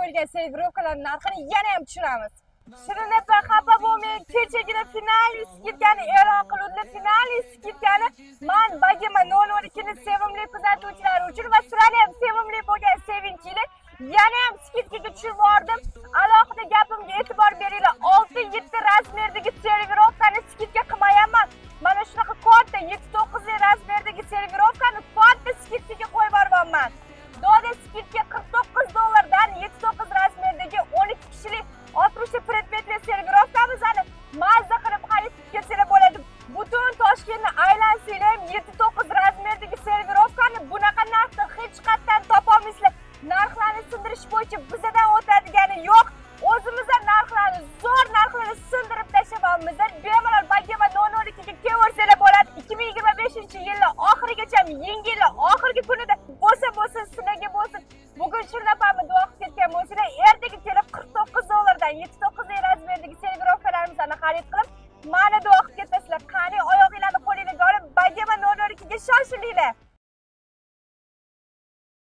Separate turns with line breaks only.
bo'lgan servirovkalar narxini yana ham tushiramiz. Shirin opa, xafa bo'lmang, kechagina finalist skidkani e'lon qiluvdi. Finalist skidkani men Bagema 012 ni sevimli kuzatuvchilar uchun va sizlarni ham sevimli bo'lgan sevinchinglar yana ham skidkaga tushirib yubordim. Alohida gapimga e'tibor beringlar. 6-7 razmerdagi servirovkani skidka qilmayapman. Mana shunaqa katta 7-9 razmerdagi servirovkani katta skidkaga qo'yib yuborganman. Doda skidka $49 7-9 razmerdagi 12 kishilik 60 predmetli servirovkamizni mazza qilib xarid qilsanglar bo'ladi. Butun Toshkentni aylansanglar 7-9 razmerdagi servirovkani bunaqa narxda hech qayerdan topolmaysizlar. Narxlarni sindirish bo'yicha bizdan o'tadigani yo'q. O'zimizlar narxlarni zo'r narxlarni sindirib tashlayapmiz. Bemalol Bagema 012 ga kelaversanglar bo'ladi. 2025-yilning oxirigacha, yilning oxirgi kunida bo'lsa sizlarga bo'lsin. Bugun Shirnapamni duo qilib ketgan bo'lsanglar, ertaga kelib $49 dan 7-9 razmerdagi servirovkalarimizni xarid qilib, mana